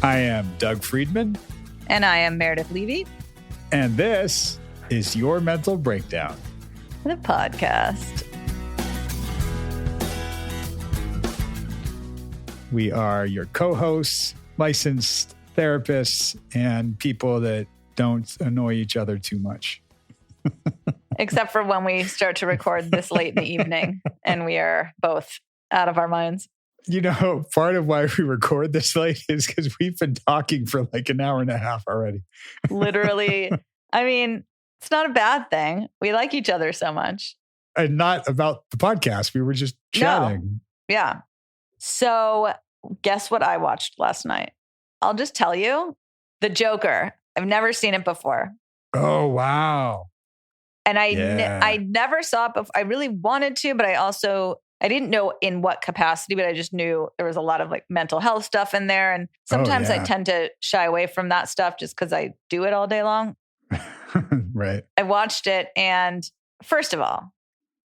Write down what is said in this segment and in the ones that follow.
I am Doug Friedman. And I am Meredith Levy. And this is Your Mental Breakdown, the podcast. We are your co-hosts, licensed therapists, and people that don't annoy each other too much. Except for when we start to record this late in the evening and we are both out of our minds. You know, part of why we record this late is because we've been talking for like an hour and a half already. Literally. I mean, it's not a bad thing. We like each other so much. And not about the podcast. We were just chatting. No. Yeah. So guess what I watched last night? I'll just tell you, The Joker. I've never seen it before. Oh, wow. And I never saw it before. I really wanted to, but I didn't know in what capacity, but I just knew there was a lot of like mental health stuff in there. And sometimes I tend to shy away from that stuff just because I do it all day long. Right. I watched it. And first of all,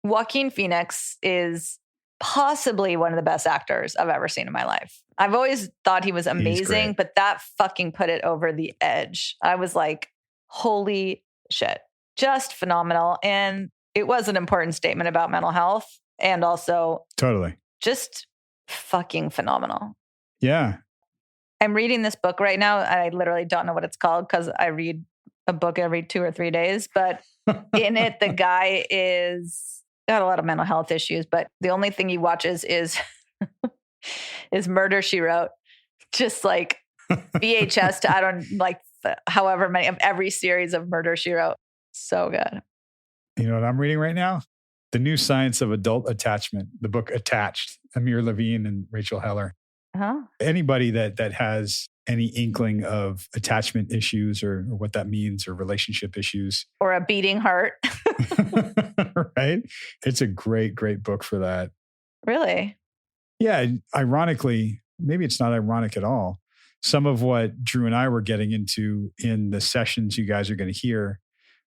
Joaquin Phoenix is possibly one of the best actors I've ever seen in my life. I've always thought he was amazing, but that fucking put it over the edge. I was like, holy shit, just phenomenal. And it was an important statement about mental health. And also totally just fucking phenomenal. Yeah. I'm reading this book right now. I literally don't know what it's called because I read a book every 2 or 3 days. But in it, the guy is got a lot of mental health issues. But the only thing he watches is Murder, She Wrote. Just like VHS to, I don't like however many of every series of Murder, She Wrote. So good. You know what I'm reading right now? The New Science of Adult Attachment, the book Attached, Amir Levine and Rachel Heller. Uh-huh. Anybody that has any inkling of attachment issues or what that means or relationship issues. Or a beating heart. Right? It's a great, great book for that. Really? Yeah. Ironically, maybe it's not ironic at all. Some of what Drew and I were getting into in the sessions you guys are going to hear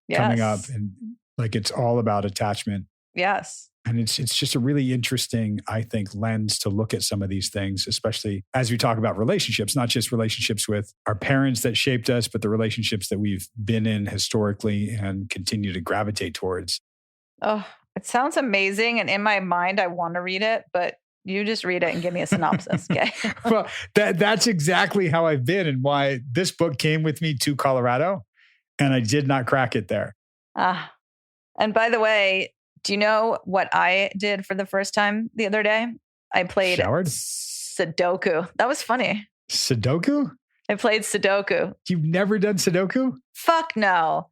coming up, and like it's all about attachment. Yes. And it's just a really interesting, I think, lens to look at some of these things, especially as we talk about relationships, not just relationships with our parents that shaped us, but the relationships that we've been in historically and continue to gravitate towards. Oh, it sounds amazing. And in my mind, I want to read it, but you just read it and give me a synopsis. Okay. Well, that's exactly how I've been and why this book came with me to Colorado. And I did not crack it there. And by the way, do you know what I did for the first time the other day? I played Sudoku. That was funny. Sudoku? I played Sudoku. You've never done Sudoku? Fuck no.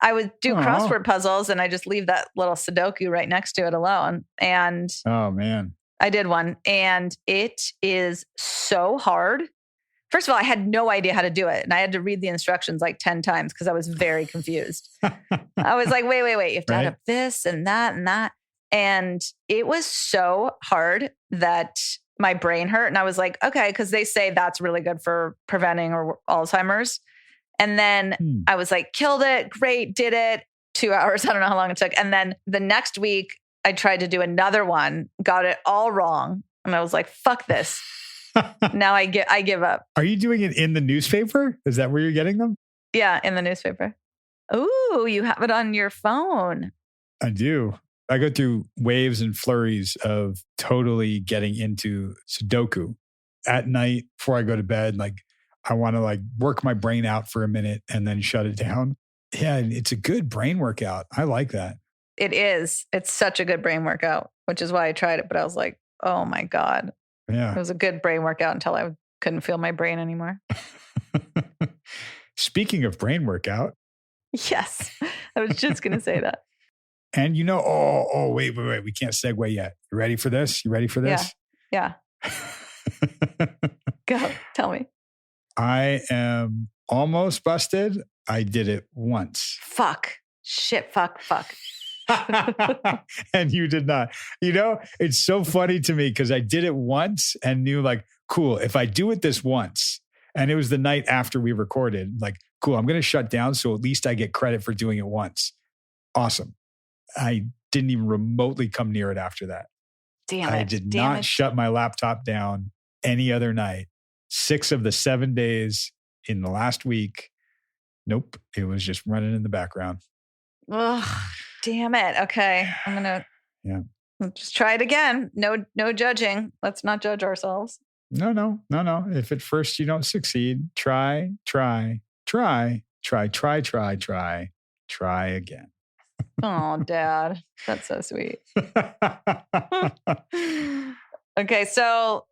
I would do crossword puzzles and I just leave that little Sudoku right next to it alone. And oh man, I did one and it is so hard. First of all, I had no idea how to do it. And I had to read the instructions like 10 times because I was very confused. I was like, wait. You have to add up this and that and that. And it was so hard that my brain hurt. And I was like, okay, because they say that's really good for preventing or Alzheimer's. And then I was like, killed it. Great. Did it. 2 hours. I don't know how long it took. And then the next week I tried to do another one, got it all wrong. And I was like, fuck this. Now I give up. Are you doing it in the newspaper? Is that where you're getting them? Yeah, in the newspaper. Ooh, you have it on your phone. I do. I go through waves and flurries of totally getting into Sudoku at night before I go to bed. Like I want to like work my brain out for a minute and then shut it down. Yeah, it's a good brain workout. I like that. It is. It's such a good brain workout, which is why I tried it. But I was like, oh my God. Yeah. It was a good brain workout until I couldn't feel my brain anymore. Speaking of brain workout. Yes. I was just going to say that. And you know, wait. We can't segue yet. You ready for this? You ready for this? Yeah. Go. Tell me. I am almost busted. I did it once. Fuck. Shit. Fuck. And you did not. You know, it's so funny to me because I did it once and knew like, cool, if I do it this once, and it was the night after we recorded, like, cool, I'm going to shut down. So at least I get credit for doing it once. Awesome. I didn't even remotely come near it after that. Damn it. I did not shut my laptop down any other night. 6 of the 7 days in the last week, nope, it was just running in the background. Oh, damn it. Okay. I'm going to just try it again. No judging. Let's not judge ourselves. No. If at first you don't succeed, try again. Oh, Dad. That's so sweet. Okay, so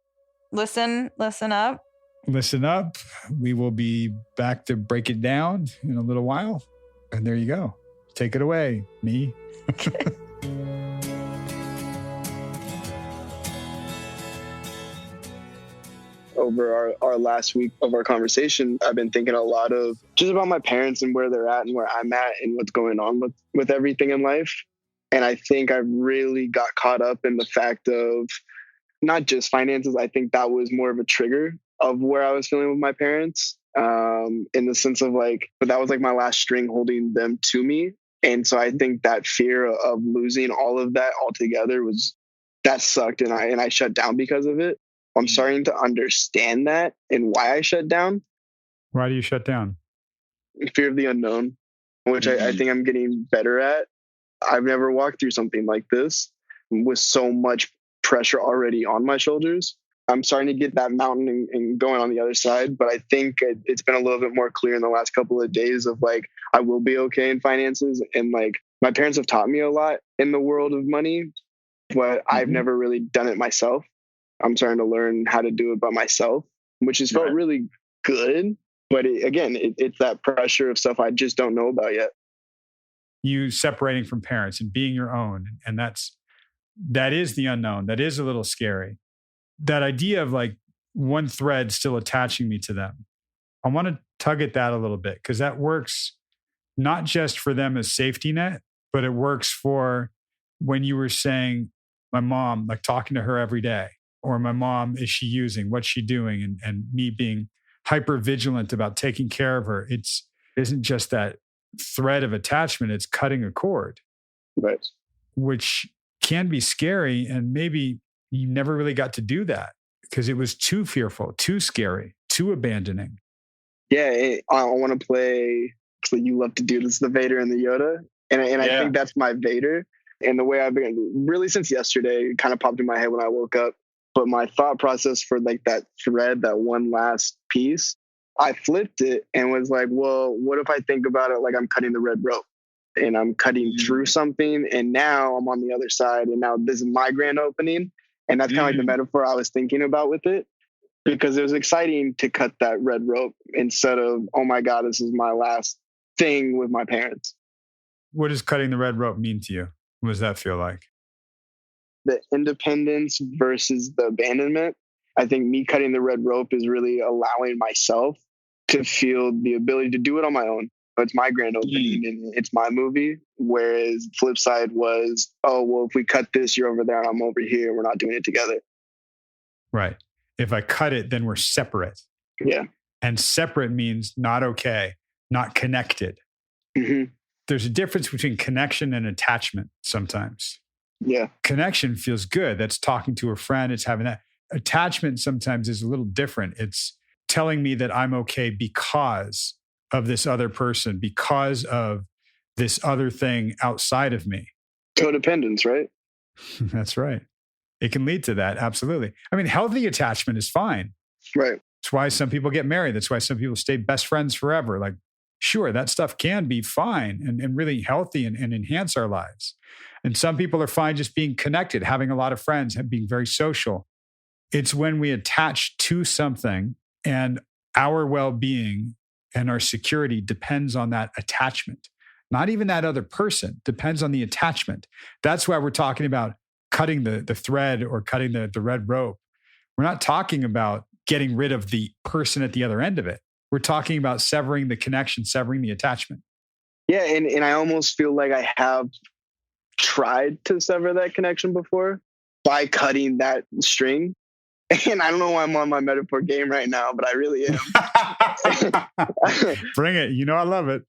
listen up. Listen up. We will be back to break it down in a little while. And there you go. Take it away, me. Over our last week of our conversation, I've been thinking a lot of just about my parents and where they're at and where I'm at and what's going on with everything in life. And I think I really got caught up in the fact of not just finances. I think that was more of a trigger of where I was feeling with my parents, in the sense of like, but that was like my last string holding them to me. And so I think that fear of losing all of that altogether that sucked. And I shut down because of it. I'm starting to understand that and why I shut down. Why do you shut down? Fear of the unknown, which I think I'm getting better at. I've never walked through something like this with so much pressure already on my shoulders. I'm starting to get that mountain and going on the other side. But I think it's been a little bit more clear in the last couple of days of like, I will be okay in finances. And like, my parents have taught me a lot in the world of money, but I've never really done it myself. I'm starting to learn how to do it by myself, which has felt really good. But it's that pressure of stuff I just don't know about yet. You separating from parents and being your own. And that is the unknown. That is a little scary. That idea of like one thread still attaching me to them. I want to tug at that a little bit because that works not just for them as safety net, but it works for when you were saying my mom, like talking to her every day. Or my mom, is she using? What's she doing? And me being hyper vigilant about taking care of her. It isn't just that thread of attachment, it's cutting a cord. Right. Which can be scary. And maybe you never really got to do that because it was too fearful, too scary, too abandoning. Yeah, I want to play, so you love to do this, the Vader and the Yoda. And I think that's my Vader. And the way I've been, really since yesterday, it kind of popped in my head when I woke up. But my thought process for like that thread, that one last piece, I flipped it and was like, well, what if I think about it like I'm cutting the red rope and I'm cutting through something and now I'm on the other side and now this is my grand opening. And that's kind of like the metaphor I was thinking about with it, because it was exciting to cut that red rope instead of, oh my God, this is my last thing with my parents. What does cutting the red rope mean to you? What does that feel like? The independence versus the abandonment. I think me cutting the red rope is really allowing myself to feel the ability to do it on my own. It's my grand opening and it's my movie. Whereas the flip side was, oh, well, if we cut this, you're over there and I'm over here. We're not doing it together. Right. If I cut it, then we're separate. Yeah. And separate means not okay, not connected. Mm-hmm. There's a difference between connection and attachment sometimes. Yeah. Connection feels good. That's talking to a friend. It's having that. Attachment sometimes is a little different. It's telling me that I'm okay because of this other person, because of this other thing outside of me. Codependence, right? That's right. It can lead to that. Absolutely. I mean, healthy attachment is fine. Right. That's why some people get married. That's why some people stay best friends forever. Like, sure, that stuff can be fine and really healthy and enhance our lives. And some people are fine just being connected, having a lot of friends, and being very social. It's when we attach to something and our well-being and our security depends on that attachment. Not even that other person, depends on the attachment. That's why we're talking about cutting the thread or cutting the red rope. We're not talking about getting rid of the person at the other end of it. We're talking about severing the connection, severing the attachment. Yeah, and I almost feel like I have tried to sever that connection before by cutting that string. And I don't know why I'm on my metaphor game right now, but I really am. Bring it. You know I love it.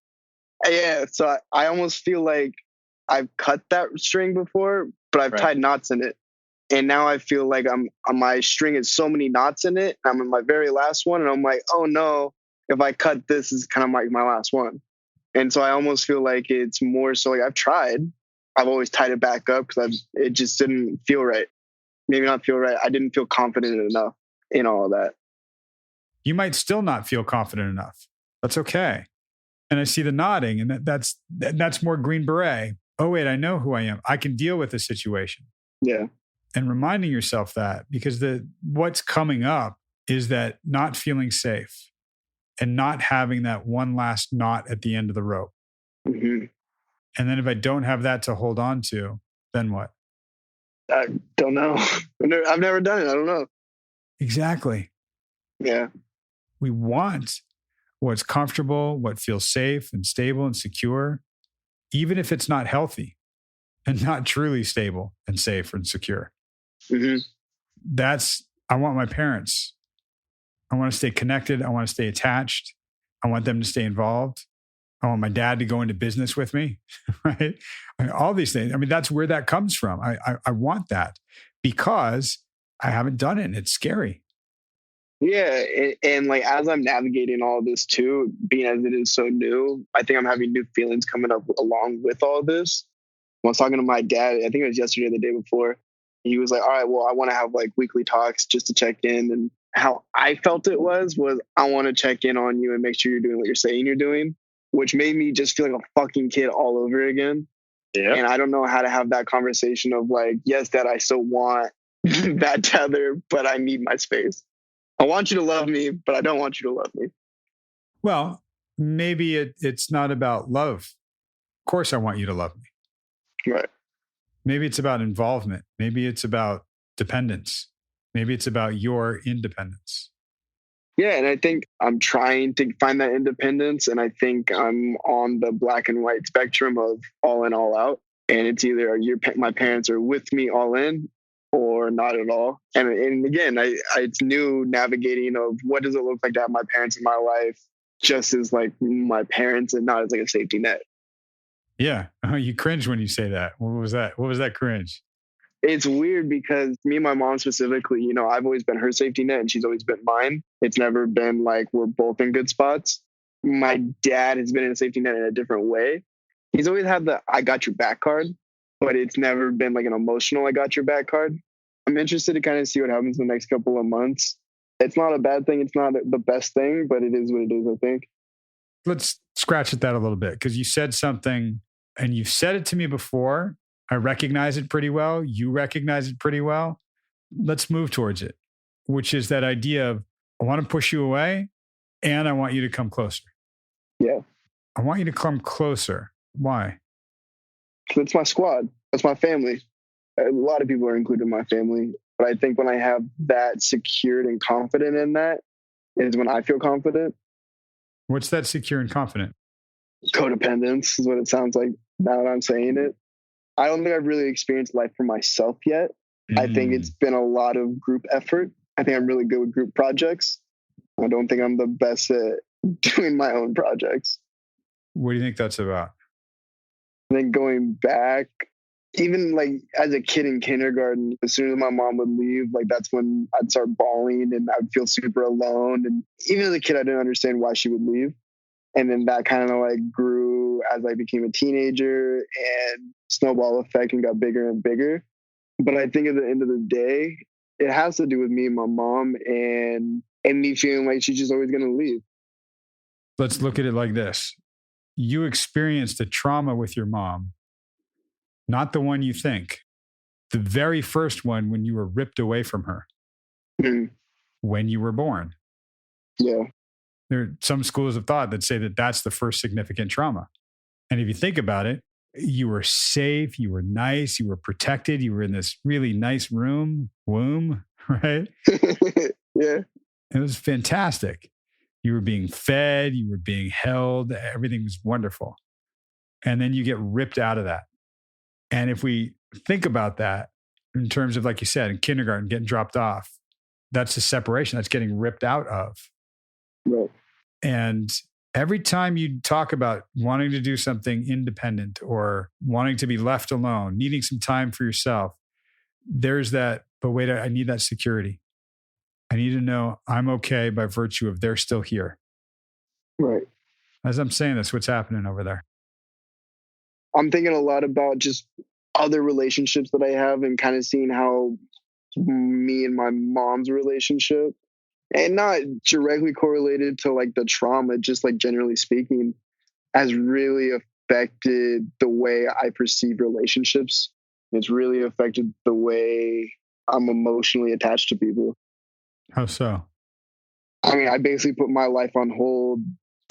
Yeah, so I almost feel like I've cut that string before, but I've tied knots in it. And now I feel like my string has so many knots in it. I'm in my very last one. And I'm like, oh no, if I cut this, is kind of like my last one. And so I almost feel like it's more so like I've tried. I've always tied it back up because it just didn't feel right. Maybe not feel right. I didn't feel confident enough in all of that. You might still not feel confident enough. That's okay. And I see the nodding, and that's more Green Beret. Oh, wait, I know who I am. I can deal with the situation. Yeah. And reminding yourself that, because what's coming up is that not feeling safe and not having that one last knot at the end of the rope. Mm-hmm. And then if I don't have that to hold on to, then what? I don't know. I've never done it. I don't know. Exactly. Yeah. We want what's comfortable, what feels safe and stable and secure, even if it's not healthy and not truly stable and safe and secure. Mm-hmm. I want my parents. I want to stay connected. I want to stay attached. I want them to stay involved. I want my dad to go into business with me, right? All these things. I mean, that's where that comes from. I want that because I haven't done it and it's scary. Yeah. And like, as I'm navigating all this too, being as it is so new, I think I'm having new feelings coming up along with all this. When I was talking to my dad, I think it was yesterday or the day before, he was like, all right, well, I want to have like weekly talks just to check in. And how I felt it was I want to check in on you and make sure you're doing what you're saying you're doing, which made me just feel like a fucking kid all over again. Yeah. And I don't know how to have that conversation of like, yes, Dad, I still want that tether, but I need my space. I want you to love me, but I don't want you to love me. Well, maybe it's not about love. Of course, I want you to love me. Right. Maybe it's about involvement. Maybe it's about dependence. Maybe it's about your independence. Yeah, and I think I'm trying to find that independence, and I think I'm on the black and white spectrum of all in, all out. And it's either my parents are with me all in or not at all. And again, it's new navigating of what does it look like to have my parents in my life just as like my parents and not as like a safety net. Yeah. You cringe when you say that. What was that? What was that cringe? It's weird because me and my mom specifically, you know, I've always been her safety net and she's always been mine. It's never been like we're both in good spots. My dad has been in a safety net in a different way. He's always had the I got your back card, but it's never been like an emotional I got your back card. I'm interested to kind of see what happens in the next couple of months. It's not a bad thing. It's not the best thing, but it is what it is, I think. Let's scratch at that a little bit because you said something and you've said it to me before. I recognize it pretty well. You recognize it pretty well. Let's move towards it, which is that idea of I want to push you away and I want you to come closer. Yeah. I want you to come closer. Why? That's my squad. That's my family. A lot of people are included in my family. But I think when I have that secured and confident in that is when I feel confident. What's that secure and confident? Codependence is what it sounds like now that I'm saying it. I don't think I've really experienced life for myself yet. I think it's been a lot of group effort. I think I'm really good with group projects. I don't think I'm the best at doing my own projects. What do you think that's about? I think going back, even like as a kid in kindergarten, as soon as my mom would leave, like that's when I'd start bawling and I'd feel super alone. And even as a kid, I didn't understand why she would leave. And then that kind of like grew as I became a teenager and snowball effect and got bigger and bigger. But I think at the end of the day, it has to do with me and my mom and me feeling like she's just always going to leave. Let's look at it like this. You experienced a trauma with your mom, not the one you think. The very first one when you were ripped away from her, when you were born. Yeah. There are some schools of thought that say that that's the first significant trauma. And if you think about it, you were safe, you were nice, you were protected, you were in this really nice womb, right? Yeah. It was fantastic. You were being fed, you were being held, everything was wonderful. And then you get ripped out of that. And if we think about that in terms of, like you said, in kindergarten, getting dropped off, that's a separation, that's getting ripped out of. Right. And every time you talk about wanting to do something independent or wanting to be left alone, needing some time for yourself, there's that, but wait, I need that security. I need to know I'm okay by virtue of they're still here. Right. As I'm saying this, what's happening over there? I'm thinking a lot about just other relationships that I have and kind of seeing how me and my mom's relationship, and not directly correlated to like the trauma, just like generally speaking, has really affected the way I perceive relationships. It's really affected the way I'm emotionally attached to people. How so? I mean, I basically put my life on hold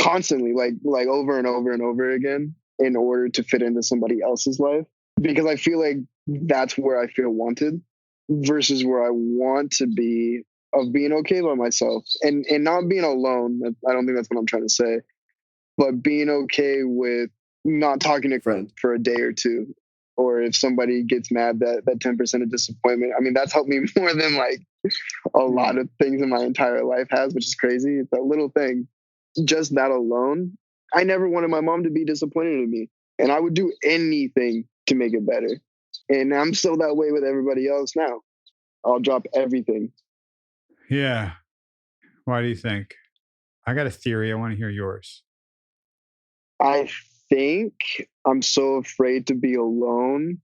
constantly, like over and over and over again, in order to fit into somebody else's life, because I feel like that's where I feel wanted versus where I want to be, of being okay by myself and not being alone. I don't think that's what I'm trying to say, but being okay with not talking to friends for a day or two. Or if somebody gets mad, that 10% of disappointment, I mean, that's helped me more than like a lot of things in my entire life has, which is crazy. It's a little thing. Just that alone. I never wanted my mom to be disappointed in me, and I would do anything to make it better. And I'm still that way with everybody else now. I'll drop everything. Yeah. Why do you think? I got a theory. I want to hear yours. I think I'm so afraid to be lonely,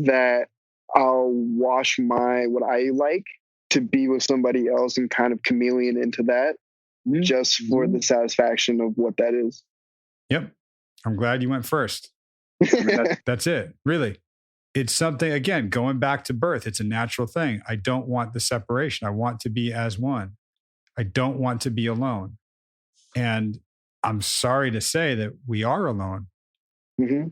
that I'll wash what I like to be with somebody else and kind of chameleon into that, just for the satisfaction of what that is. Yep. I'm glad you went first. That's it. Really. It's something, again, going back to birth, it's a natural thing. I don't want the separation. I want to be as one. I don't want to be alone. And I'm sorry to say that we are alone. Mm-hmm.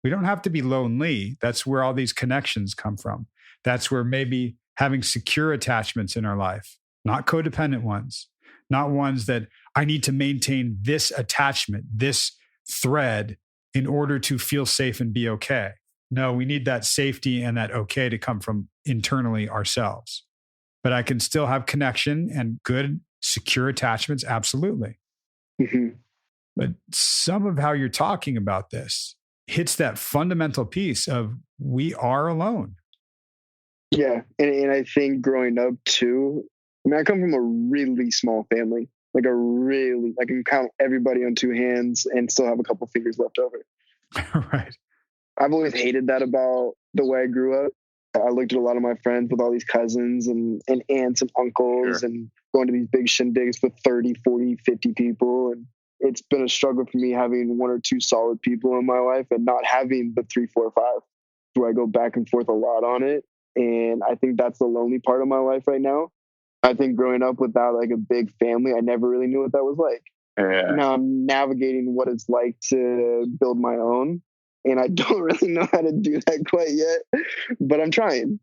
We don't have to be lonely. That's where all these connections come from. That's where maybe having secure attachments in our life, not codependent ones, not ones that I need to maintain this attachment, this thread in order to feel safe and be okay. No, we need that safety and that okay to come from internally ourselves. But I can still have connection and good, secure attachments. Absolutely. Mm-hmm. But some of how you're talking about this hits that fundamental piece of we are alone. Yeah. And I think growing up too, I mean, I come from a really small family, I can count everybody on two hands and still have a couple fingers left over. Right. I've always hated that about the way I grew up. I looked at a lot of my friends with all these cousins and aunts and uncles, and going to these big shindigs with 30, 40, 50 people. And it's been a struggle for me having one or two solid people in my life and not having the 3, 4, 5, where I go back and forth a lot on it. And I think that's the lonely part of my life right now. I think growing up without like a big family, I never really knew what that was like. Yeah. Now I'm navigating what it's like to build my own. And I don't really know how to do that quite yet, but I'm trying.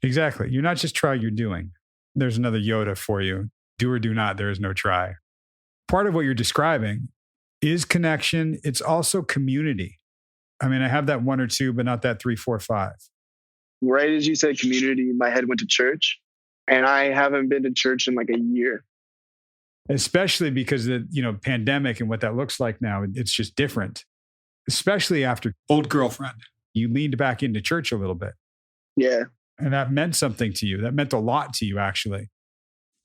Exactly. You're not just trying, you're doing. There's another Yoda for you. Do or do not, there is no try. Part of what you're describing is connection. It's also community. I mean, I have that 1 or 2, but not that 3, 4, 5. Right as you said community, my head went to church. And I haven't been to church in like a year. Especially because of the pandemic and what that looks like now. It's just different. Especially after old girlfriend. You leaned back into church a little bit. Yeah. And that meant something to you. That meant a lot to you, actually.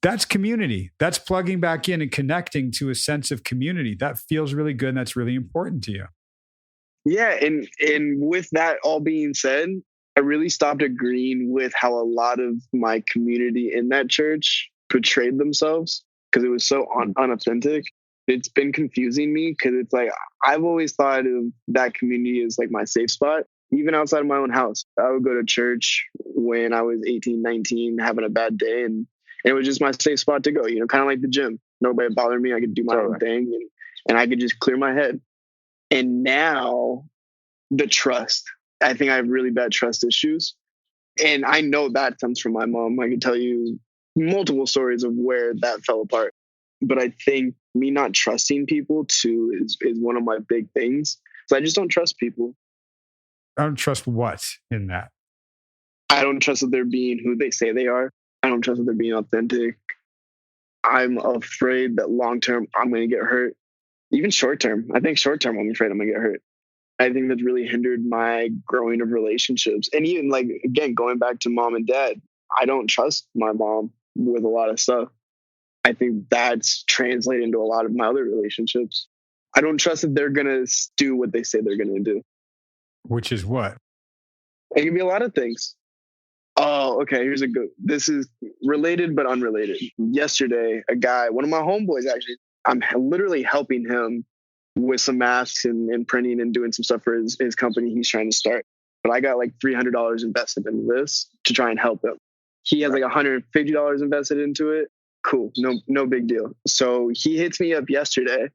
That's community. That's plugging back in and connecting to a sense of community. That feels really good. And that's really important to you. Yeah. And with that all being said, I really stopped agreeing with how a lot of my community in that church portrayed themselves, because it was so unauthentic. It's been confusing me, because it's like I've always thought of that community as like my safe spot, even outside of my own house. I would go to church when I was 18, 19, having a bad day, and it was just my safe spot to go, kind of like the gym. Nobody bothered me. I could do my own thing, and I could just clear my head. And now the trust. I think I have really bad trust issues. And I know that comes from my mom. I can tell you multiple stories of where that fell apart. But I think me not trusting people too is one of my big things. So I just don't trust people. I don't trust what in that? I don't trust that they're being who they say they are. I don't trust that they're being authentic. I'm afraid that long term I'm going to get hurt. Even short term. I think short term I'm afraid I'm going to get hurt. I think that's really hindered my growing of relationships. And even like, again, going back to mom and dad, I don't trust my mom with a lot of stuff. I think that's translated into a lot of my other relationships. I don't trust that they're going to do what they say they're going to do. Which is what? It can be a lot of things. Oh, okay. This is related, but unrelated. Yesterday, a guy, one of my homeboys, actually, I'm literally helping him with some masks and printing and doing some stuff for his company he's trying to start. But I got like $300 invested in this to try and help him. He has like $150 invested into it. Cool. No big deal. So he hits me up yesterday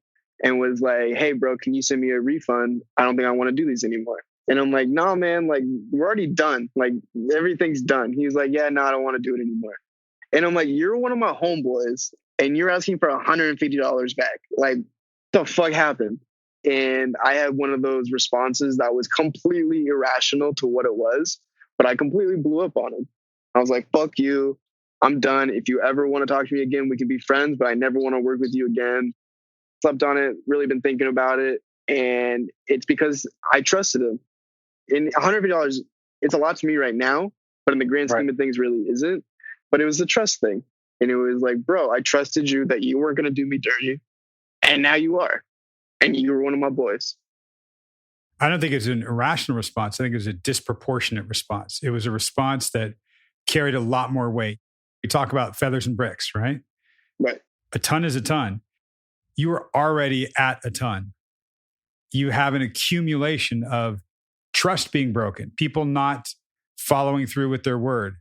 and was like, hey, bro, can you send me a refund? I don't think I want to do these anymore. And I'm like, no, man, like, we're already done. Like, everything's done. He's like, yeah, no, I don't want to do it anymore. And I'm like, you're one of my homeboys and you're asking for $150 back. Like, the fuck happened? And I had one of those responses that was completely irrational to what it was, but I completely blew up on him. I was like, fuck you. I'm done. If you ever want to talk to me again, we can be friends, but I never want to work with you again. Slept on it, really been thinking about it. And it's because I trusted him. And $150, it's a lot to me right now, but in the grand scheme of things, really isn't. But it was a trust thing. And it was like, bro, I trusted you that you weren't going to do me dirty. And now you are. And you were one of my boys. I don't think it's an irrational response. I think it was a disproportionate response. It was a response that carried a lot more weight. We talk about feathers and bricks, right? Right. A ton is a ton. You are already at a ton. You have an accumulation of trust being broken, people not following through with their word,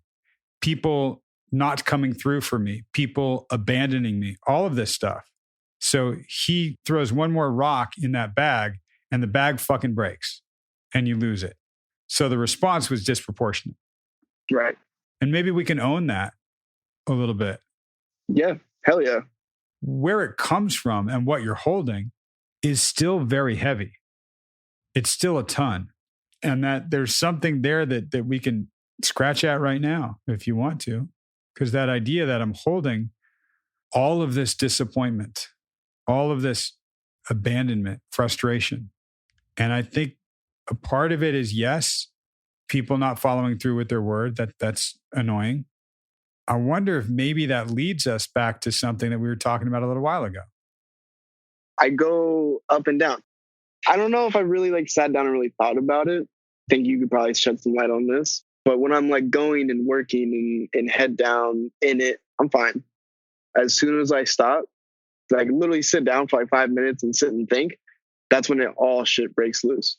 people not coming through for me, people abandoning me, all of this stuff. So he throws one more rock in that bag and the bag fucking breaks and you lose it. So the response was disproportionate. Right. And maybe we can own that a little bit. Yeah. Hell yeah. Where it comes from and what you're holding is still very heavy. It's still a ton. And that there's something there that we can scratch at right now if you want to. Because that idea that I'm holding all of this disappointment, all of this abandonment, frustration. And I think a part of it is, yes, people not following through with their word. That's annoying. I wonder if maybe that leads us back to something that we were talking about a little while ago. I go up and down. I don't know if I really like sat down and really thought about it. I think you could probably shed some light on this. But when I'm like going and working and head down in it, I'm fine. As soon as I stop, like literally sit down for like 5 minutes and sit and think, that's when all shit breaks loose.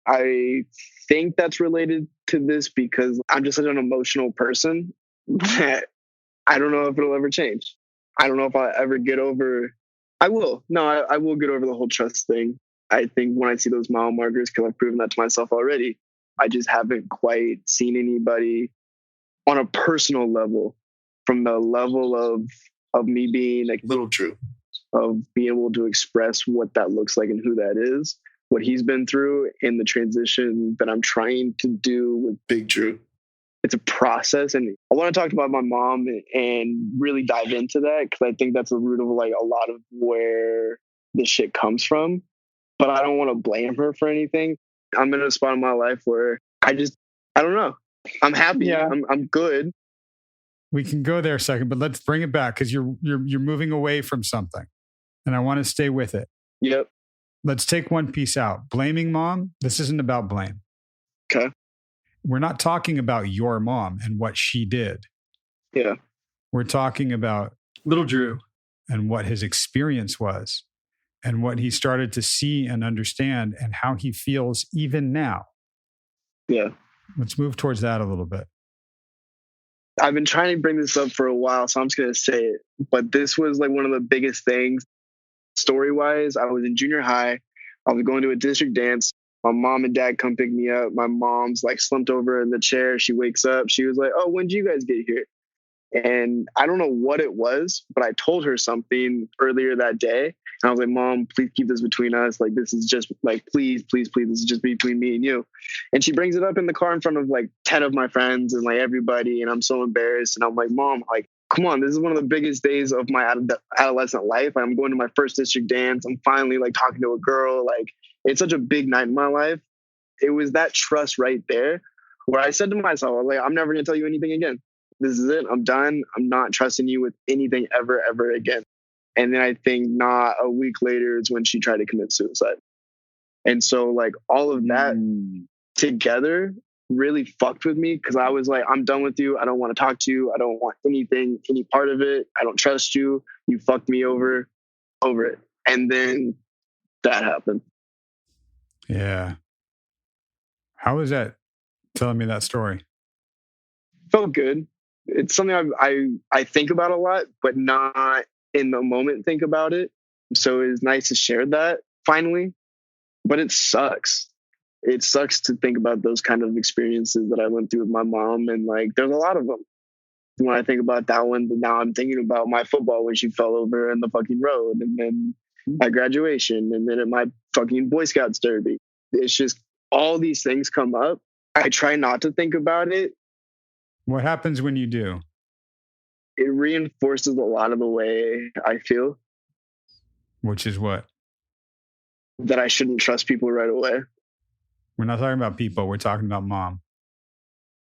I think that's related to this because I'm just such an emotional person that I don't know if it'll ever change. I don't know if I'll ever get over. I will. No, I will get over the whole trust thing. I think when I see those mile markers, because I've proven that to myself already, I just haven't quite seen anybody on a personal level, from the level of me being like little Drew, of being able to express what that looks like and who that is, what he's been through, and the transition that I'm trying to do with Big Drew. It's a process, and I want to talk about my mom and really dive into that because I think that's the root of like a lot of where this shit comes from. But I don't want to blame her for anything. I'm in a spot in my life where I don't know. I'm happy. Yeah. I'm good. We can go there a second, but let's bring it back because you're moving away from something, and I want to stay with it. Yep. Let's take one piece out. Blaming mom. This isn't about blame. Okay. We're not talking about your mom and what she did. Yeah. We're talking about little Drew and what his experience was and what he started to see and understand and how he feels even now. Yeah. Let's move towards that a little bit. I've been trying to bring this up for a while, so I'm just going to say it. But this was like one of the biggest things. Story-wise, I was in junior high. I was going to a district dance. My mom and dad come pick me up. My mom's like slumped over in the chair. She wakes up. She was like, oh, when did you guys get here? And I don't know what it was, but I told her something earlier that day. And I was like, Mom, please keep this between us. Like, this is just like, please, please, please. This is just between me and you. And she brings it up in the car in front of like 10 of my friends and like everybody. And I'm so embarrassed. And I'm like, Mom, like, come on, this is one of the biggest days of my adolescent life. I'm going to my first district dance. I'm finally like talking to a girl. Like, It's such a big night in my life. It was that trust right there where I said to myself, like, I'm never going to tell you anything again. This is it. I'm done. I'm not trusting you with anything ever, ever again. And then I think not a week later is when she tried to commit suicide. And so like all of that together really fucked with me because I was like, I'm done with you. I don't want to talk to you. I don't want anything, any part of it. I don't trust you. You fucked me over it. And then that happened. Yeah. How was that telling me that story? Felt good. It's something I think about a lot, but not in the moment think about it. So it's nice to share that finally. But it sucks. It sucks to think about those kind of experiences that I went through with my mom. And like, there's a lot of them. When I think about that one, now I'm thinking about my football when she fell over in the fucking road, and then my graduation, and then at my fucking Boy Scouts derby. It's just all these things come up. I try not to think about it. What happens when you do? It reinforces a lot of the way I feel. Which is what? That I shouldn't trust people right away. We're not talking about people. We're talking about mom.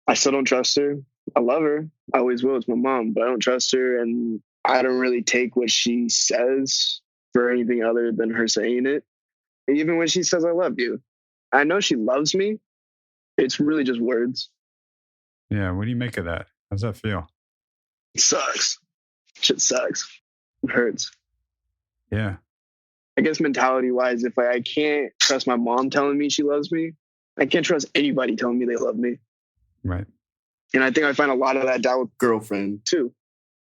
I still don't trust her. I love her. I always will. It's my mom, but I don't trust her. And I don't really take what she says for anything other than her saying it. Even when she says, I love you, I know she loves me. It's really just words. Yeah. What do you make of that? How's that feel? It sucks. Shit sucks. It hurts. Yeah. I guess mentality wise, if I can't trust my mom telling me she loves me, I can't trust anybody telling me they love me. Right. And I think I find a lot of that down with girlfriend too.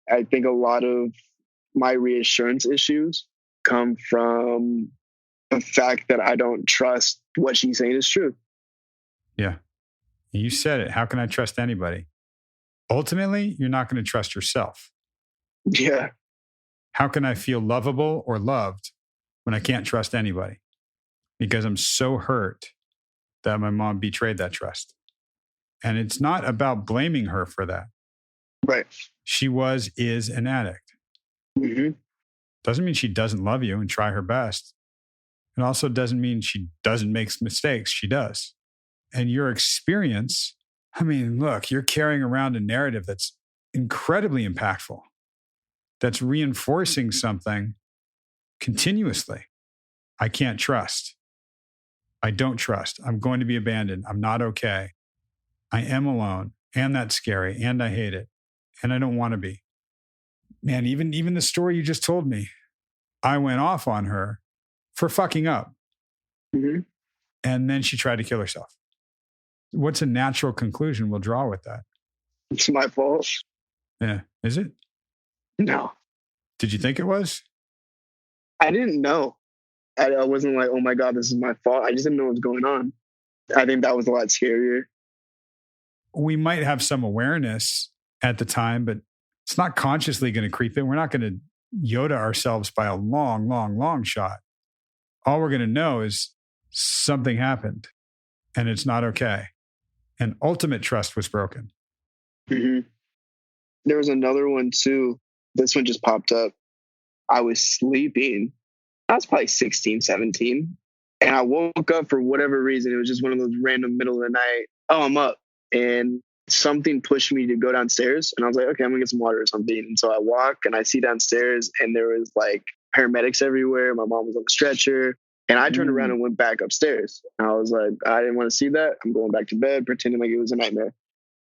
I think a lot of my reassurance issues come from the fact that I don't trust what she's saying is true. Yeah. You said it. How can I trust anybody? Ultimately, you're not going to trust yourself. Yeah. How can I feel lovable or loved when I can't trust anybody? Because I'm so hurt that my mom betrayed that trust. And it's not about blaming her for that. Right. She is an addict. Mm-hmm. Doesn't mean she doesn't love you and try her best. It also doesn't mean she doesn't make mistakes. She does. And your experience, I mean, look, you're carrying around a narrative that's incredibly impactful, that's reinforcing something continuously. I can't trust. I don't trust. I'm going to be abandoned. I'm not okay. I am alone. And that's scary. And I hate it. And I don't want to be. Man, even the story you just told me, I went off on her for fucking up. Mm-hmm. And then she tried to kill herself. What's a natural conclusion we'll draw with that? It's my fault. Yeah. Is it? No. Did you think it was? I didn't know. I wasn't like, oh my God, this is my fault. I just didn't know what was going on. I think that was a lot scarier. We might have some awareness at the time, but it's not consciously going to creep in. We're not going to Yoda ourselves by a long, long, long shot. All we're going to know is something happened and it's not okay. And ultimate trust was broken. Mm-hmm. There was another one too. This one just popped up. I was sleeping. I was probably 16, 17. And I woke up for whatever reason. It was just one of those random middle of the night. Oh, I'm up. And something pushed me to go downstairs. And I was like, okay, I'm gonna get some water or something. And so I walk and I see downstairs and there was like paramedics everywhere. My mom was on the stretcher. And I turned around and went back upstairs. And I was like, I didn't want to see that. I'm going back to bed, pretending like it was a nightmare.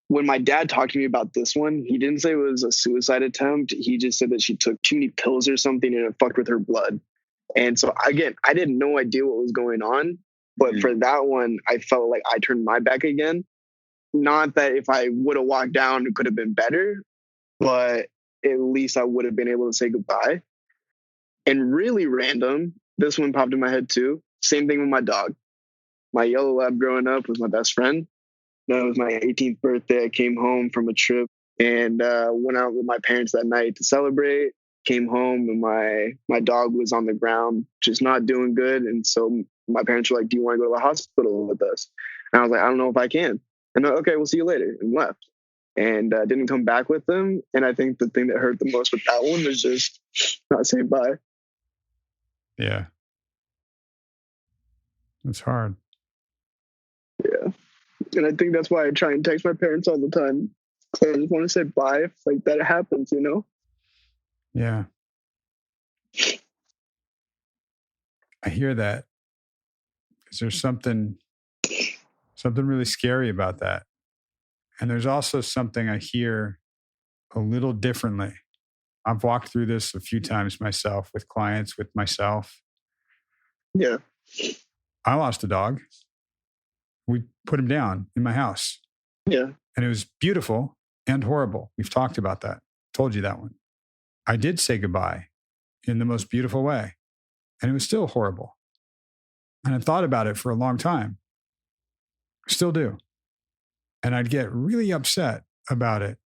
When my dad talked to me about this one, he didn't say it was a suicide attempt. He just said that she took too many pills or something and it fucked with her blood. And so again, I didn't no idea what was going on. But for that one, I felt like I turned my back again. Not that if I would have walked down, it could have been better, but at least I would have been able to say goodbye. And really random, this one popped in my head too. Same thing with my dog. My yellow lab growing up was my best friend. That was my 18th birthday. I came home from a trip and went out with my parents that night to celebrate. Came home and my dog was on the ground, just not doing good. And so my parents were like, do you want to go to the hospital with us? And I was like, I don't know if I can. And they're like, okay, we'll see you later, and left. And didn't come back with them. And I think the thing that hurt the most with that one was just not saying bye. Yeah. It's hard. Yeah. And I think that's why I try and text my parents all the time. I just want to say bye if like that happens, you know? Yeah. I hear that. Because there's something really scary about that. And there's also something I hear a little differently. I've walked through this a few times myself with clients, with myself. Yeah. I lost a dog. We put him down in my house. Yeah. And it was beautiful and horrible. We've talked about that. Told you that one. I did say goodbye in the most beautiful way. And it was still horrible. And I thought about it for a long time. Still do. And I'd get really upset about it.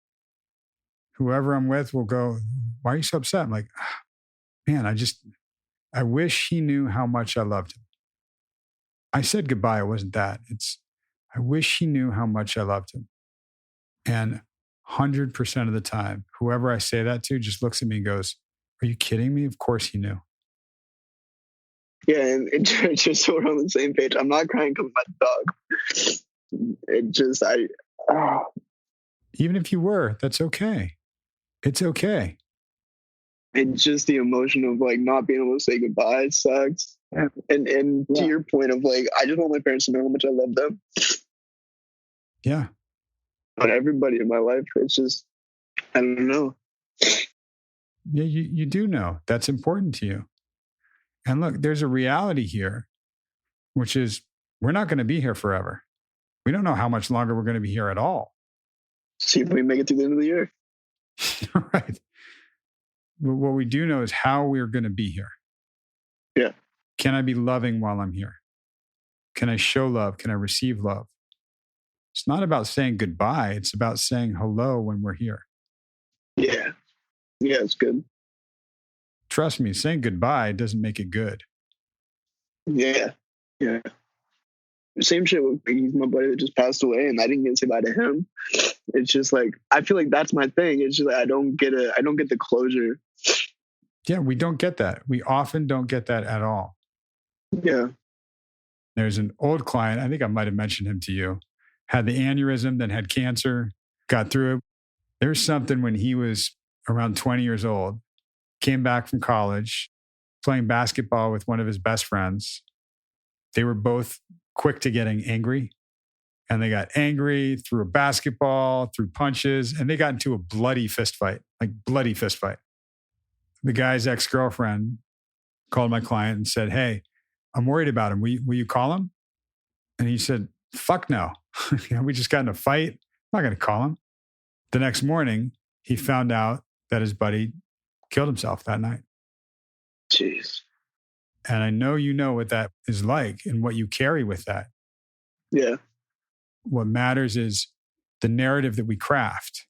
Whoever I'm with will go, why are you so upset? I'm like, man, I wish he knew how much I loved him. I said goodbye. It wasn't that. I wish he knew how much I loved him. And 100% of the time, whoever I say that to just looks at me and goes, are you kidding me? Of course he knew. Yeah, and just so we're on the same page, I'm not crying because of my dog. Even if you were, that's okay. It's okay. It's just the emotion of like not being able to say goodbye sucks. And to your point of like, I just want my parents to know how much I love them. Yeah. But everybody in my life, it's just, I don't know. Yeah, you do know. That's important to you. And look, there's a reality here, which is we're not going to be here forever. We don't know how much longer we're going to be here at all. See if we make it through the end of the year. Right. What we do know is how we're going to be here. Yeah. Can I be loving while I'm here? Can I show love? Can I receive love? It's not about saying goodbye. It's about saying hello when we're here. Yeah. Yeah, it's good. Trust me, saying goodbye doesn't make it good. Yeah. Yeah. Same shit with he's my buddy that just passed away and I didn't get to say bye to him. It's just like, I feel like that's my thing. It's just like, I don't get the closure. Yeah, we don't get that. We often don't get that at all. Yeah. There's an old client, I think I might have mentioned him to you, had the aneurysm, then had cancer, got through it. There's something when he was around 20 years old, came back from college, playing basketball with one of his best friends. They were both quick to getting angry. And they got angry, threw a basketball, threw punches, and they got into a bloody fist fight, like bloody fist fight. The guy's ex-girlfriend called my client and said, hey, I'm worried about him. Will you call him? And he said, fuck no. We just got in a fight. I'm not going to call him. The next morning, he found out that his buddy killed himself that night. Jeez. And I know you know what that is like and what you carry with that. Yeah. What matters is the narrative that we craft,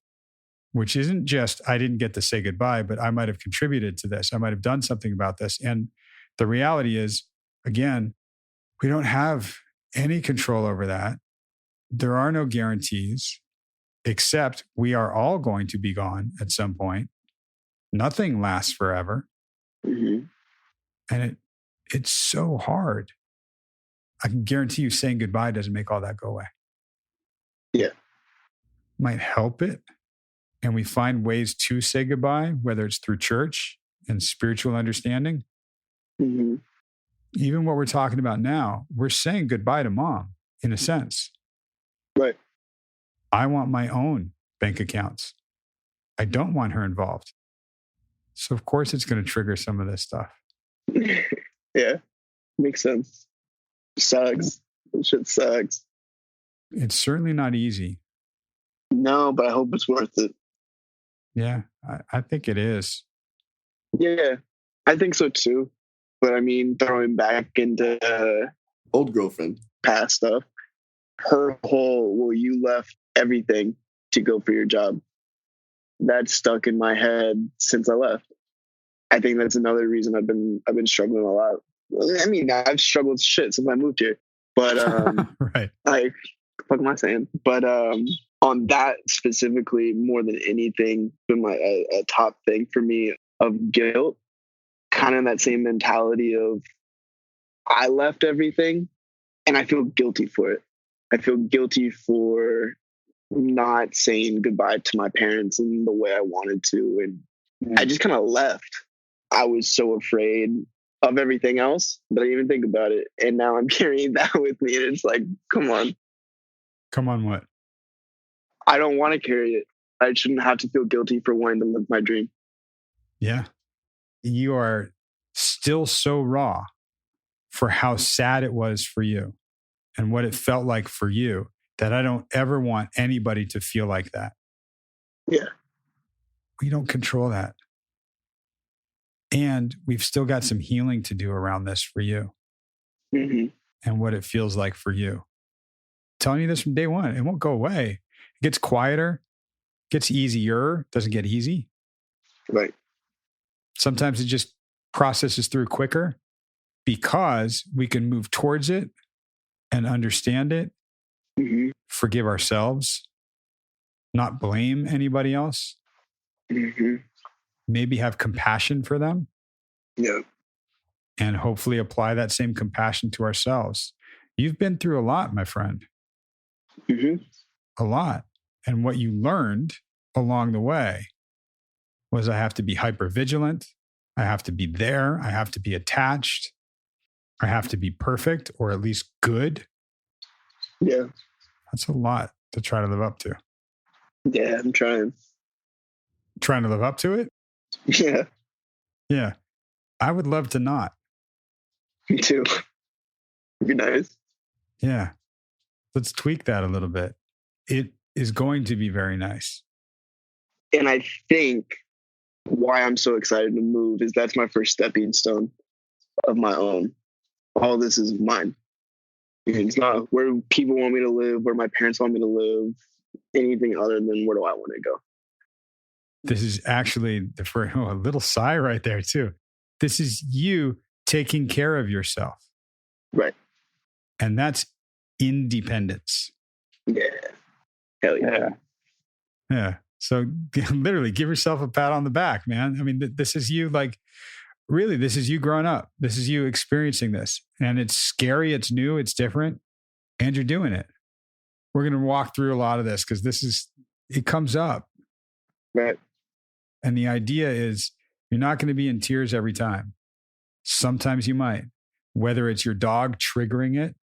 which isn't just, I didn't get to say goodbye, but I might have contributed to this. I might have done something about this. And the reality is, again, we don't have any control over that. There are no guarantees, except we are all going to be gone at some point. Nothing lasts forever. Mm-hmm. And it's so hard. I can guarantee you saying goodbye doesn't make all that go away. Yeah. Might help it. And we find ways to say goodbye, whether it's through church and spiritual understanding. Mm-hmm. Even what we're talking about now, we're saying goodbye to mom in a sense. Right. I want my own bank accounts. I don't want her involved. So of course it's going to trigger some of this stuff. Yeah. Makes sense. Sucks. That shit sucks. It's certainly not easy. No, but I hope it's worth it. Yeah, I think it is. Yeah, I think so too. But I mean, throwing back into old girlfriend, past stuff, her whole, well, you left everything to go for your job. That's stuck in my head since I left. I think that's another reason I've been struggling a lot. I mean, I've struggled shit since I moved here. But right. Like, what am I saying? But on that specifically, more than anything, been a top thing for me of guilt. Kind of that same mentality of I left everything And I feel guilty for it. I feel guilty for not saying goodbye to my parents in the way I wanted to. And I just kind of left. I was so afraid of everything else that I didn't even think about it. And now I'm carrying that with me. And it's like, come on. Come on, what? I don't want to carry it. I shouldn't have to feel guilty for wanting to live my dream. Yeah. You are still so raw for how sad it was for you and what it felt like for you that I don't ever want anybody to feel like that. Yeah. We don't control that. And we've still got some healing to do around this for you and what it feels like for you. I'm telling you this from day one. It won't go away. It gets quieter, gets easier, doesn't get easy. Right. Sometimes it just processes through quicker because we can move towards it and understand it, forgive ourselves, not blame anybody else, maybe have compassion for them. Yeah. And hopefully apply that same compassion to ourselves. You've been through a lot, my friend. A lot. And what you learned along the way was I have to be hypervigilant. I have to be there. I have to be attached. I have to be perfect or at least good. Yeah. That's a lot to try to live up to. Yeah, I'm trying. Trying to live up to it? Yeah. Yeah. I would love to not. Me too. It'd be nice. Yeah. Let's tweak that a little bit. It is going to be very nice. And I think why I'm so excited to move is that's my first stepping stone of my own. All this is mine. It's not where people want me to live, where my parents want me to live, anything other than where do I want to go. This is actually a little sigh right there too. This is you taking care of yourself. Right. And that's independence. Yeah. Hell yeah. Yeah. So literally give yourself a pat on the back, man. I mean, this is you really, this is you growing up. This is you experiencing this. And it's scary. It's new. It's different. And you're doing it. We're going to walk through a lot of this because it comes up. Right. And the idea is you're not going to be in tears every time. Sometimes you might. Whether it's your dog triggering it,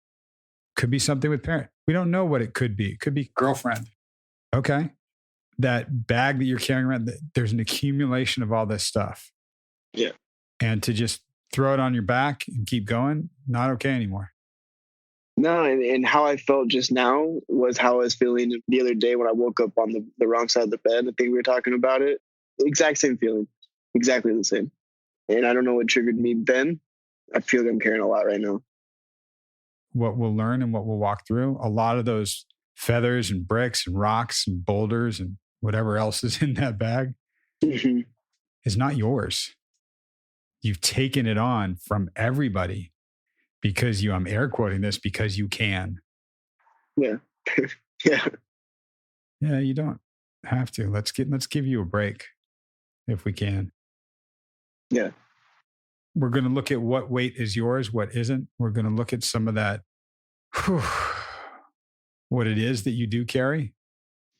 could be something with parent. We don't know what it could be. It could be girlfriend. Okay. That bag that you're carrying around, there's an accumulation of all this stuff. Yeah. And to just throw it on your back and keep going, not okay anymore. No, and how I felt just now was how I was feeling the other day when I woke up on the wrong side of the bed. I think we were talking about it. Exact same feeling. Exactly the same. And I don't know what triggered me then. I feel like I'm carrying a lot right now. What we'll learn and what we'll walk through, a lot of those feathers and bricks and rocks and boulders and whatever else is in that bag is not yours. You've taken it on from everybody because I'm air quoting this, because you can. Yeah. Yeah. Yeah, you don't have to. Let's give you a break if we can. Yeah. We're going to look at what weight is yours, what isn't. We're going to look at some of that, what it is that you do carry.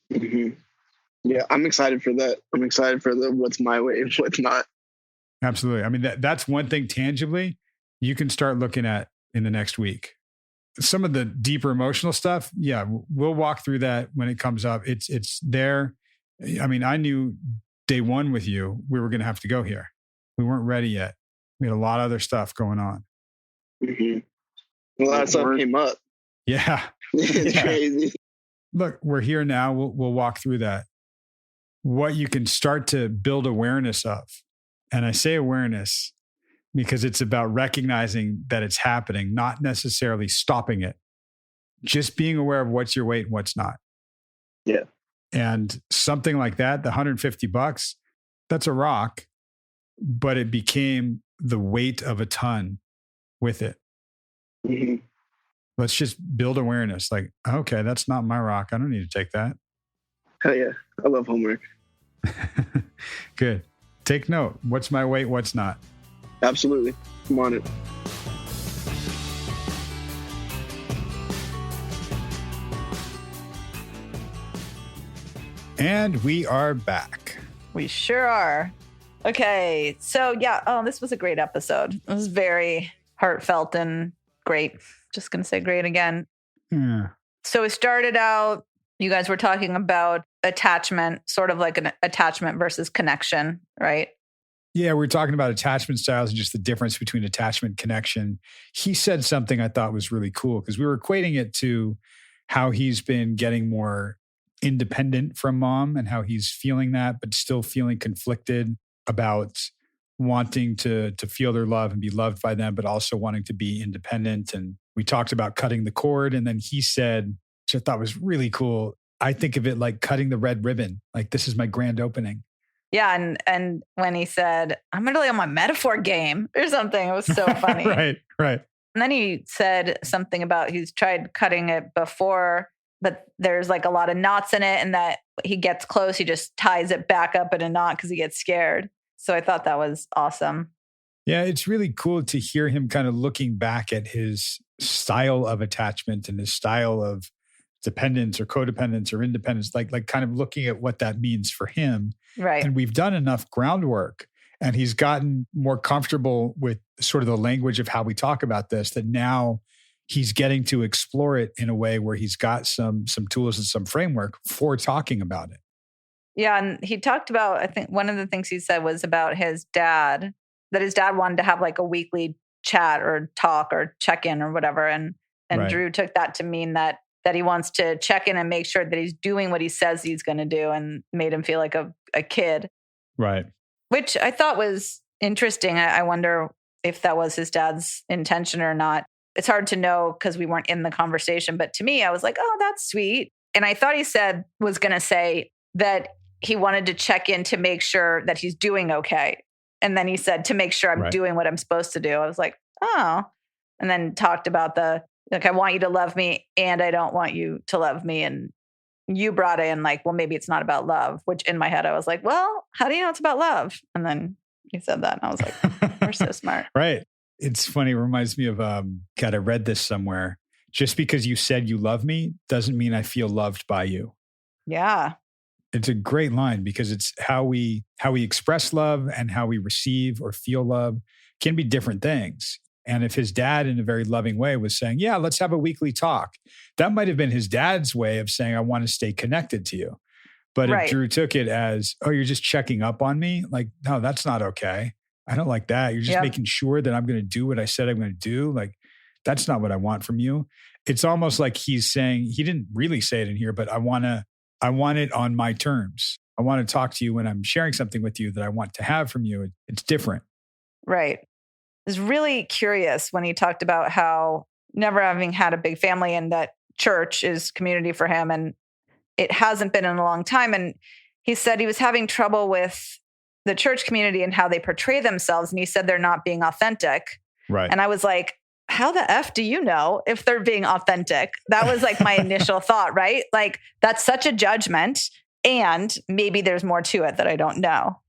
Yeah, I'm excited for that. I'm excited for what's my weight and what's not. Absolutely. I mean, that's one thing tangibly you can start looking at in the next week. Some of the deeper emotional stuff, yeah, we'll walk through that when it comes up. It's there. I mean, I knew day one with you, we were going to have to go here. We weren't ready yet. We had a lot of other stuff going on. A lot of stuff came up. Yeah. It's crazy. Look, we're here now. We'll walk through that. What you can start to build awareness of. And I say awareness because it's about recognizing that it's happening, not necessarily stopping it. Just being aware of what's your weight and what's not. Yeah. And something like that, the $150, that's a rock, but it became the weight of a ton with it. Let's just build awareness. Like, okay, that's not my rock. I don't need to take that. Hell yeah. I love homework. Good. Take note. What's my weight? What's not? Absolutely. I'm on it. And we are back. We sure are. Okay. So, this was a great episode. It was very heartfelt and great. Just going to say great again. Yeah. So it started out, you guys were talking about attachment, sort of like an attachment versus connection, right? Yeah, we're talking about attachment styles and just the difference between attachment and connection. He said something I thought was really cool because we were equating it to how he's been getting more independent from mom and how he's feeling that, but still feeling conflicted about wanting to feel their love and be loved by them, but also wanting to be independent. And we talked about cutting the cord. And then he said, which I thought was really cool, I think of it like cutting the red ribbon. Like, this is my grand opening. Yeah. And when he said, I'm really on my metaphor game or something, it was so funny. Right. And then he said something about he's tried cutting it before, but there's like a lot of knots in it. And that he gets close, he just ties it back up in a knot because he gets scared. So I thought that was awesome. Yeah, it's really cool to hear him kind of looking back at his style of attachment and his style of dependence or codependence or independence, like kind of looking at what that means for him. Right. And we've done enough groundwork and he's gotten more comfortable with sort of the language of how we talk about this, that now he's getting to explore it in a way where he's got some tools and some framework for talking about it. Yeah. And he talked about, I think one of the things he said was about his dad, that his dad wanted to have like a weekly chat or talk or check-in or whatever. And right. Drew took that to mean that he wants to check in and make sure that he's doing what he says he's going to do, and made him feel like a kid. Right. Which I thought was interesting. I wonder if that was his dad's intention or not. It's hard to know because we weren't in the conversation. But to me, I was like, oh, that's sweet. And I thought he was going to say that he wanted to check in to make sure that he's doing okay. And then he said, to make sure I'm doing what I'm supposed to do. I was like, oh. And then talked about I want you to love me and I don't want you to love me. And you brought in like, well, maybe it's not about love, which in my head, I was like, well, how do you know it's about love? And then he said that and I was like, we're so smart. Right. It's funny. It reminds me of, I read this somewhere. Just because you said you love me doesn't mean I feel loved by you. Yeah. It's a great line because it's how we express love and how we receive or feel love can be different things. And if his dad in a very loving way was saying, yeah, let's have a weekly talk, that might have been his dad's way of saying, I want to stay connected to you. But if Drew took it as, oh, you're just checking up on me, like, no, that's not okay. I don't like that. You're just making sure that I'm going to do what I said I'm going to do. Like, that's not what I want from you. It's almost like he's saying, he didn't really say it in here, but I want it on my terms. I want to talk to you when I'm sharing something with you that I want to have from you. It's different. Right. I was really curious when he talked about how never having had a big family and that church is community for him. And it hasn't been in a long time. And he said he was having trouble with the church community and how they portray themselves. And he said they're not being authentic. Right. And I was like, how the F do you know if they're being authentic? That was like my initial thought, right? Like, that's such a judgment. And maybe there's more to it that I don't know.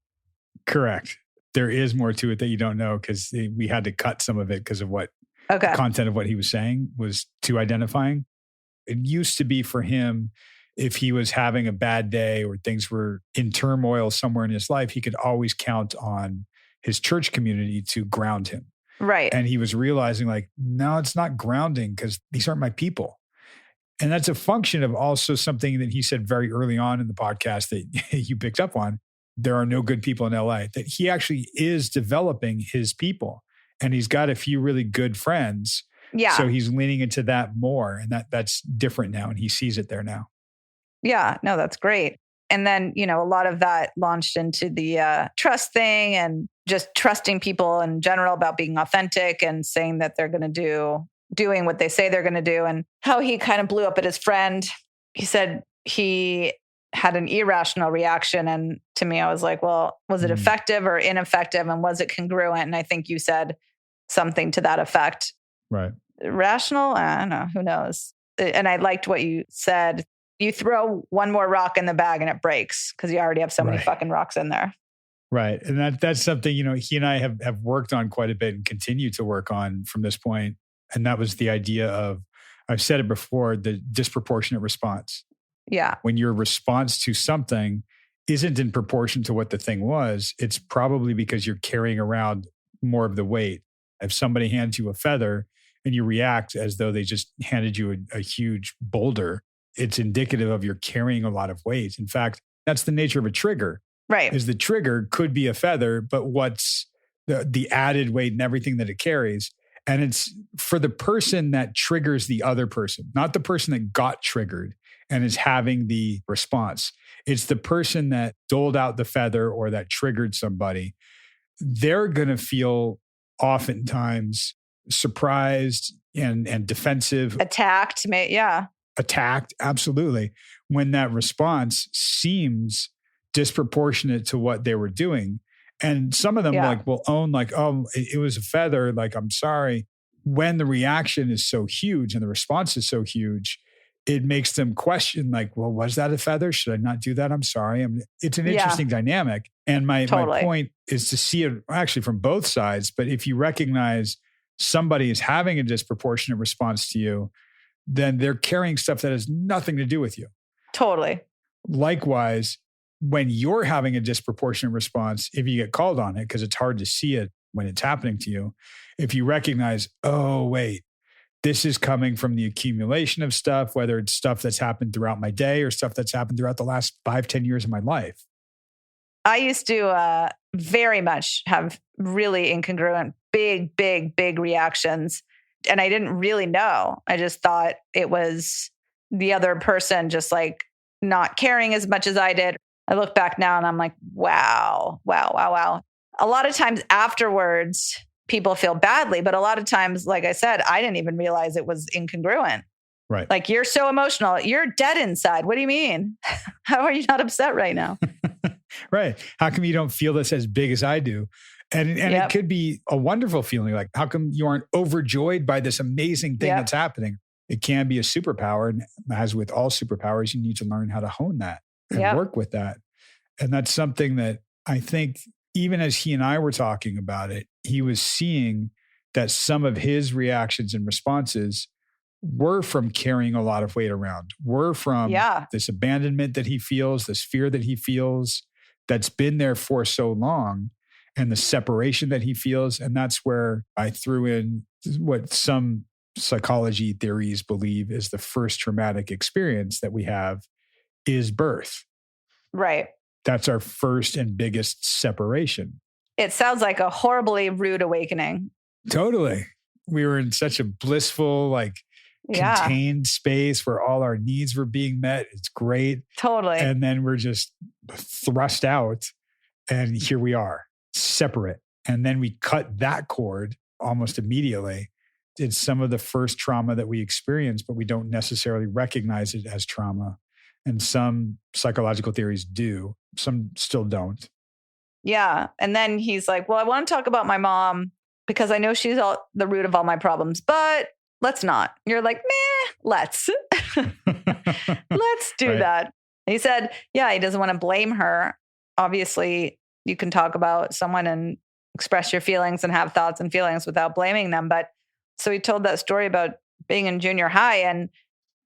Correct. There is more to it that you don't know because we had to cut some of it because of what the content of what he was saying was too identifying. It used to be for him, if he was having a bad day or things were in turmoil somewhere in his life, he could always count on his church community to ground him. Right. And he was realizing like, no, it's not grounding because these aren't my people. And that's a function of also something that he said very early on in the podcast that you picked up on. There are no good people in LA, that he actually is developing his people and he's got a few really good friends. Yeah. So he's leaning into that more and that's different now. And he sees it there now. Yeah, no, that's great. And then, a lot of that launched into the trust thing and just trusting people in general about being authentic and saying that they're going to doing what they say they're going to do, and how he kind of blew up at his friend. He said he had an irrational reaction. And to me, I was like, well, was it effective or ineffective? And was it congruent? And I think you said something to that effect. Right. Rational? I don't know. Who knows? And I liked what you said. You throw one more rock in the bag and it breaks because you already have so many fucking rocks in there. Right. And that's something, he and I have worked on quite a bit and continue to work on from this point. And that was the idea of, I've said it before, the disproportionate response. Yeah. When your response to something isn't in proportion to what the thing was, it's probably because you're carrying around more of the weight. If somebody hands you a feather and you react as though they just handed you a huge boulder, it's indicative of you're carrying a lot of weight. In fact, that's the nature of a trigger. Right. Is the trigger could be a feather, but what's the added weight and everything that it carries. And it's for the person that triggers the other person, not the person that got triggered and is having the response. It's the person that doled out the feather or that triggered somebody. They're going to feel oftentimes surprised and defensive. Attacked, yeah. Attacked, absolutely. When that response seems disproportionate to what they were doing. And some of them will own oh, it was a feather. I'm sorry. When the reaction is so huge and the response is so huge, it makes them question well, was that a feather? Should I not do that? I'm sorry. It's an interesting dynamic. And my point is to see it actually from both sides. But if you recognize somebody is having a disproportionate response to you, then they're carrying stuff that has nothing to do with you. Totally. Likewise, when you're having a disproportionate response, if you get called on it, because it's hard to see it when it's happening to you, if you recognize, oh, wait, this is coming from the accumulation of stuff, whether it's stuff that's happened throughout my day or stuff that's happened throughout the last 5-10 years of my life. I used to very much have really incongruent, big reactions. And I didn't really know. I just thought it was the other person just not caring as much as I did. I look back now and I'm like, wow. A lot of times afterwards, people feel badly. But a lot of times, like I said, I didn't even realize it was incongruent. Right. You're so emotional. You're dead inside. What do you mean? How are you not upset right now? Right. How come you don't feel this as big as I do? And it could be a wonderful feeling. How come you aren't overjoyed by this amazing thing that's happening? It can be a superpower. And as with all superpowers, you need to learn how to hone that and work with that. And that's something that I think even as he and I were talking about it, he was seeing that some of his reactions and responses were from carrying a lot of weight around, were from this abandonment that he feels, this fear that he feels that's been there for so long, and the separation that he feels. And that's where I threw in what some psychology theories believe is the first traumatic experience that we have is birth. Right. That's our first and biggest separation. It sounds like a horribly rude awakening. Totally. We were in such a blissful, contained space where all our needs were being met. It's great. Totally. And then we're just thrust out and here we are, separate. And then we cut that cord almost immediately. It's some of the first trauma that we experience, but we don't necessarily recognize it as trauma. And some psychological theories do. Some still don't. Yeah. And then he's like, well, I want to talk about my mom because I know she's the root of all my problems, but let's not. You're like, meh, let's. Let's do that. And he said, he doesn't want to blame her. Obviously, you can talk about someone and express your feelings and have thoughts and feelings without blaming them. But so he told that story about being in junior high and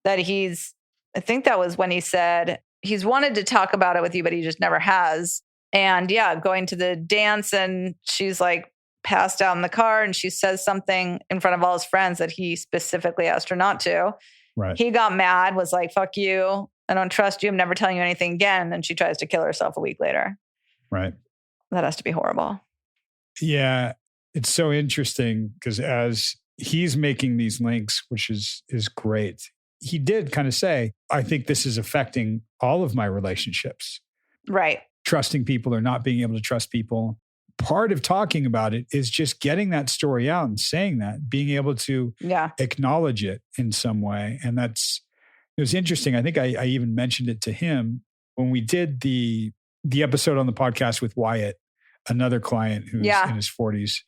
that I think that was when he said he's wanted to talk about it with you, but he just never has. And going to the dance and she's passed out in the car and she says something in front of all his friends that he specifically asked her not to. Right. He got mad, was like, fuck you. I don't trust you. I'm never telling you anything again. And then she tries to kill herself a week later. Right. That has to be horrible. Yeah. It's so interesting because as he's making these links, which is great. He did kind of say, I think this is affecting all of my relationships. Right. Trusting people or not being able to trust people. Part of talking about it is just getting that story out and saying that, being able to acknowledge it in some way. And it was interesting. I think I even mentioned it to him when we did the episode on the podcast with Wyatt, another client who's in his 40s.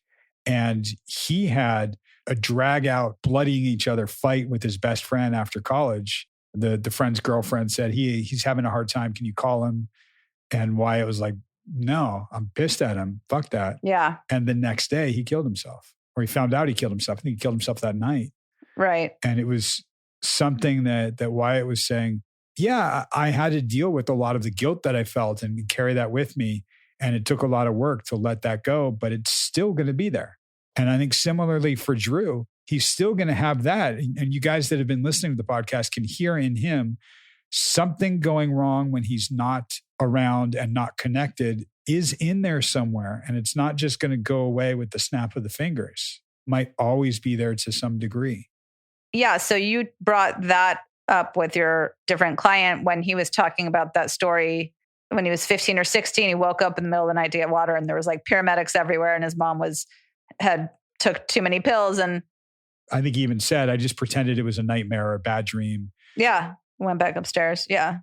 And he had a drag out, bloodying each other fight with his best friend after college. The friend's girlfriend said, he's having a hard time. Can you call him? And Wyatt was like, no, I'm pissed at him. Fuck that. Yeah. And the next day he killed himself, or he found out he killed himself. I think he killed himself that night. Right. And it was something that Wyatt was saying, yeah, I had to deal with a lot of the guilt that I felt and carry that with me. And it took a lot of work to let that go, but it's still going to be there. And I think similarly for Drew, he's still going to have that. And you guys that have been listening to the podcast can hear in him something going wrong when he's not around and not connected is in there somewhere. And it's not just going to go away with the snap of the fingers. Might always be there to some degree. Yeah. So you brought that up with your different client when he was talking about that story when he was 15 or 16. He woke up in the middle of the night to get water and there was like paramedics everywhere and his mom had took too many pills. And I think he even said, I just pretended it was a nightmare or a bad dream. Yeah. Went back upstairs. Yeah.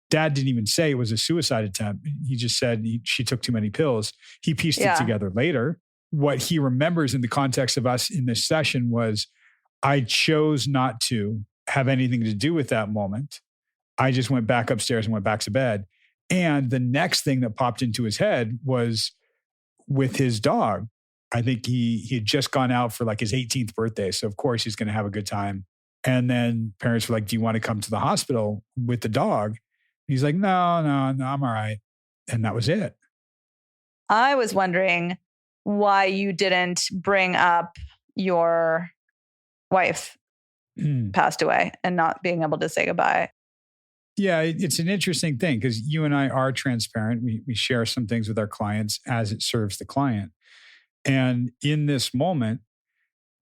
Dad didn't even say it was a suicide attempt. He just said she took too many pills. He pieced it together later. What he remembers in the context of us in this session was, I chose not to have anything to do with that moment. I just went back upstairs and went back to bed. And the next thing that popped into his head was with his dog. I think he had just gone out for like his 18th birthday. So of course he's going to have a good time. And then parents were like, do you want to come to the hospital with the dog? He's like, no, I'm all right. And that was it. I was wondering why you didn't bring up your wife passed away and not being able to say goodbye. Yeah, it's an interesting thing because you and I are transparent. We share some things with our clients as it serves the client. And in this moment,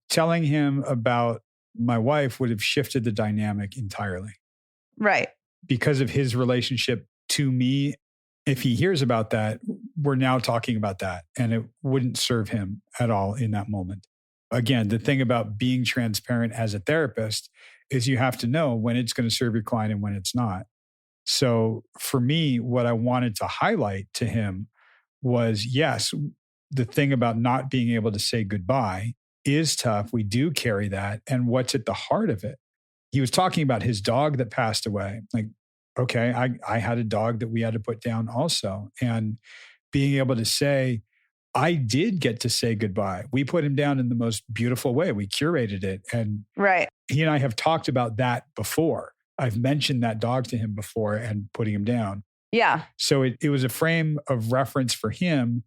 telling him about my wife would have shifted the dynamic entirely. Right. Because of his relationship to me, if he hears about that, we're now talking about that and it wouldn't serve him at all in that moment. Again, the thing about being transparent as a therapist is you have to know when it's going to serve your client and when it's not. So for me, what I wanted to highlight to him was, yes, the thing about not being able to say goodbye is tough. We do carry that. And what's at the heart of it? He was talking about his dog that passed away. Like, okay, I had a dog that we had to put down also. And being able to say, I did get to say goodbye. We put him down in the most beautiful way. We curated it. And he and I have talked about that before. I've mentioned that dog to him before and putting him down. Yeah. So it was a frame of reference for him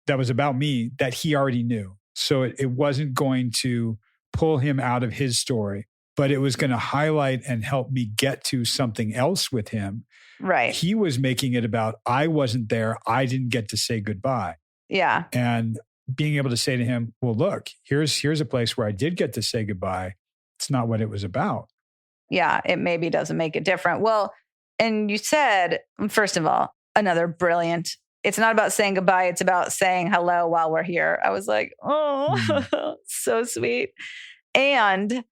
that was about me that he already knew. So it wasn't going to pull him out of his story, but it was going to highlight and help me get to something else with him. Right. He was making it about, I wasn't there. I didn't get to say goodbye. Yeah. And being able to say to him, well, look, here's a place where I did get to say goodbye. It's not what it was about. Yeah. It maybe doesn't make it different. Well, and you said, first of all, another brilliant, it's not about saying goodbye. It's about saying hello while we're here. I was like, oh, so sweet. And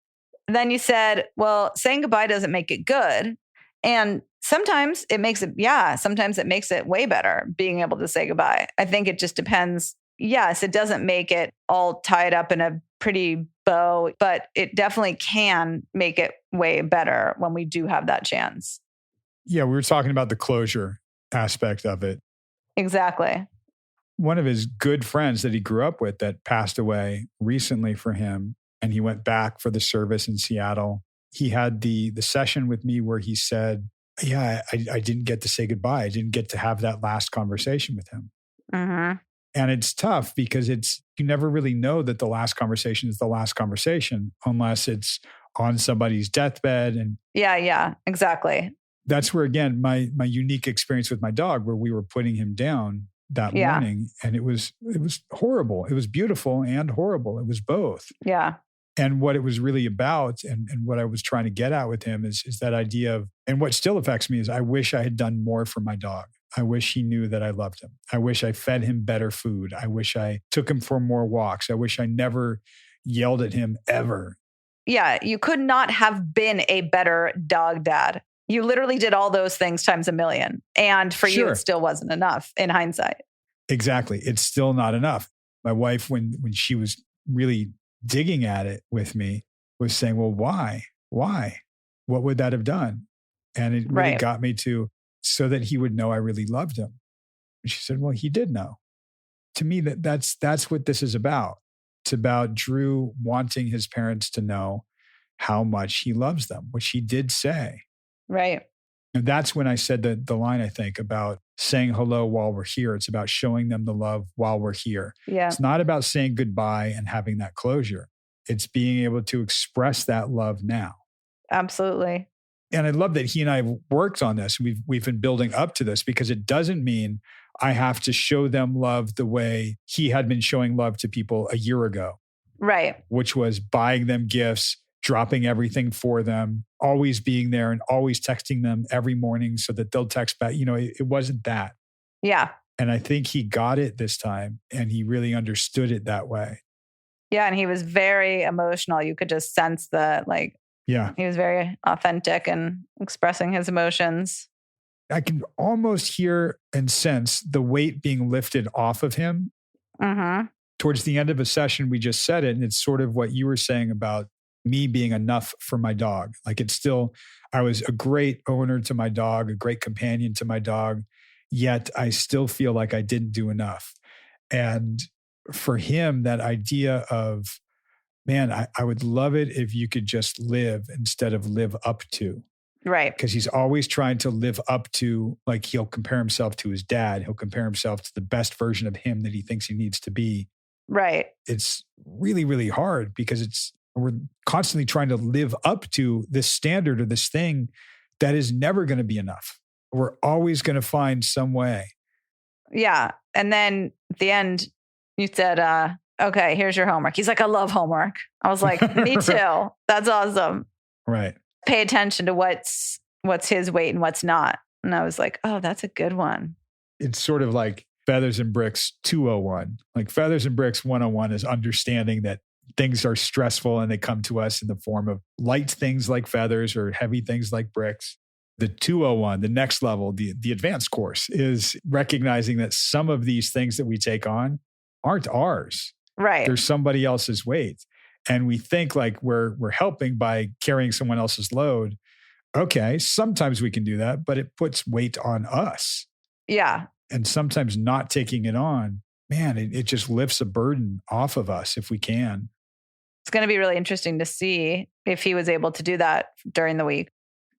then you said, well, saying goodbye doesn't make it good. And sometimes it makes it, sometimes it makes it way better being able to say goodbye. I think it just depends. Yes, it doesn't make it all tied up in a pretty bow, but it definitely can make it way better when we do have that chance. Yeah, we were talking about the closure aspect of it. Exactly. One of his good friends that he grew up with that passed away recently for him, and he went back for the service in Seattle. He had the session with me where he said, yeah, I didn't get to say goodbye. I didn't get to have that last conversation with him. Mm-hmm. And it's tough because you never really know that the last conversation is the last conversation unless it's on somebody's deathbed. And yeah, exactly. That's where, again, my unique experience with my dog, where we were putting him down that morning, and it was horrible. It was beautiful and horrible. It was both. Yeah. And what it was really about, and what I was trying to get at with him is that idea of, and what still affects me is, I wish I had done more for my dog. I wish he knew that I loved him. I wish I fed him better food. I wish I took him for more walks. I wish I never yelled at him ever. Yeah, you could not have been a better dog dad. You literally did all those things times a million. And for you, it still wasn't enough in hindsight. Exactly. It's still not enough. My wife, when she was really digging at it with me, was saying, well, why? What would that have done? And it really got me to, so that he would know I really loved him. And she said, well, he did know. To me, that's what this is about. It's about Drew wanting his parents to know how much he loves them, which he did say. Right. And that's when I said the line, I think, about saying hello while we're here. It's about showing them the love while we're here. Yeah. It's not about saying goodbye and having that closure. It's being able to express that love now. Absolutely. And I love that he and I have worked on this. We've been building up to this because it doesn't mean I have to show them love the way he had been showing love to people a year ago. Right. Which was buying them gifts, dropping everything for them, always being there and always texting them every morning so that they'll text back. It wasn't that. Yeah. And I think he got it this time and he really understood it that way. Yeah. And he was very emotional. You could just sense that, yeah, he was very authentic and expressing his emotions. I can almost hear and sense the weight being lifted off of him. Mm-hmm. Towards the end of a session, we just said it. And it's sort of what you were saying about me being enough for my dog. I was a great owner to my dog, a great companion to my dog, yet I still feel like I didn't do enough. And for him, that idea of, man, I would love it if you could just live instead of live up to. Right. Because he's always trying to live up to, he'll compare himself to his dad. He'll compare himself to the best version of him that he thinks he needs to be. Right. It's really, really hard because we're constantly trying to live up to this standard or this thing that is never going to be enough. We're always going to find some way. Yeah. And then at the end, you said, okay, here's your homework. He's like, I love homework. I was like, me too. That's awesome. Right. Pay attention to what's his weight and what's not. And I was like, oh, that's a good one. It's sort of like Feathers and Bricks 201. Like Feathers and Bricks 101 is understanding that things are stressful and they come to us in the form of light things like feathers or heavy things like bricks. The 201, the next level, the advanced course, is recognizing that some of these things that we take on aren't ours. Right. They're somebody else's weight. And we think like we're helping by carrying someone else's load. Okay, sometimes we can do that, but it puts weight on us. Yeah. And sometimes not taking it on, man, it just lifts a burden off of us if we can. It's going to be really interesting to see if he was able to do that during the week.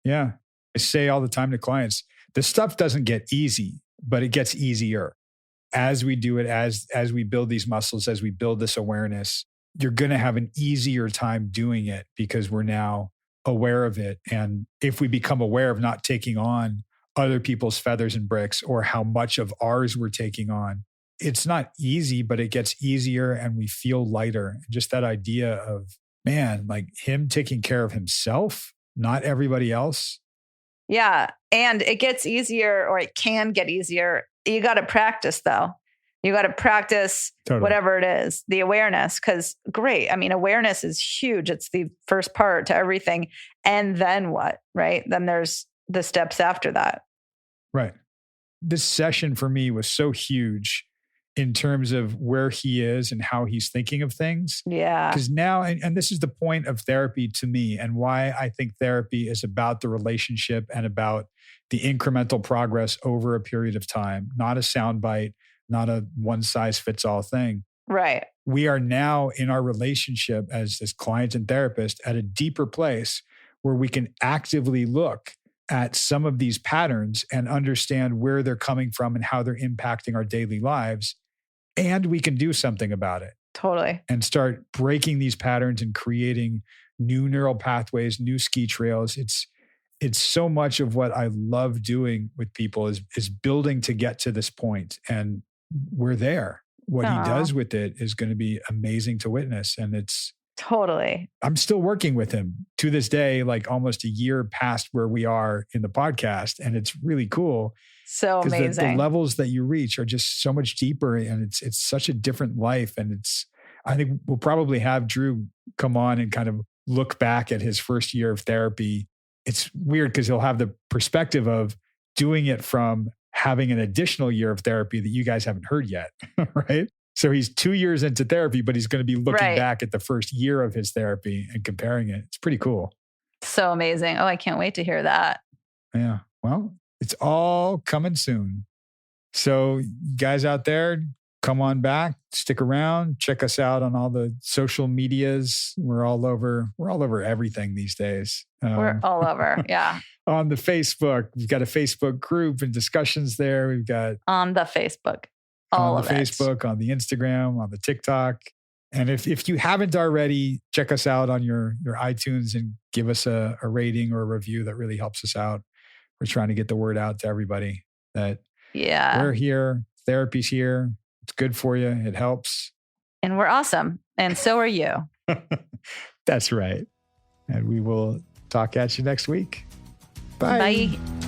Yeah. I say all the time to clients, this stuff doesn't get easy, but it gets easier. As we do it, as we build these muscles, as we build this awareness, you're going to have an easier time doing it because we're now aware of it. And if we become aware of not taking on other people's feathers and bricks or how much of ours we're taking on, it's not easy, but it gets easier and we feel lighter. Just that idea of, man, like him taking care of himself, not everybody else. Yeah. And it gets easier, or it can get easier. You got to practice though. You got to practice whatever it is, the awareness, because great. I mean, awareness is huge. It's the first part to everything. And then what, right? Then there's the steps after that. Right. This session for me was so huge in terms of where he is and how he's thinking of things. Yeah. Because now, and this is the point of therapy to me and why I think therapy is about the relationship and about the incremental progress over a period of time, not a soundbite, not a one size fits all thing. Right. We are now in our relationship as client and therapist at a deeper place where we can actively look at some of these patterns and understand where they're coming from and how they're impacting our daily lives. And we can do something about it. Totally. And start breaking these patterns and creating new neural pathways, new ski trails. It's so much of what I love doing with people is building to get to this point. And we're there. What he does with it is going to be amazing to witness. And it's totally. I'm still working with him to this day, like almost a year past where we are in the podcast. And it's really cool. So amazing. The levels that you reach are just so much deeper and it's such a different life. And I think we'll probably have Drew come on and kind of look back at his first year of therapy. It's weird because he'll have the perspective of doing it from having an additional year of therapy that you guys haven't heard yet, right? So he's 2 years into therapy, but he's going to be looking back at the first year of his therapy and comparing it. It's pretty cool. So amazing. Oh, I can't wait to hear that. Yeah. Well, it's all coming soon. So guys out there, come on back, stick around, check us out on all the social medias. We're all over everything these days. We're all over. Yeah. On the Facebook, we've got a Facebook group and discussions there. We've got on the Facebook, on the Facebook, on the Instagram, on the TikTok. And if you haven't already, check us out on your iTunes and give us a rating or a review. That really helps us out. We're trying to get the word out to everybody that we're here. Therapy's here. It's good for you. It helps. And we're awesome. And so are you. That's right. And we will talk at you next week. Bye. Bye.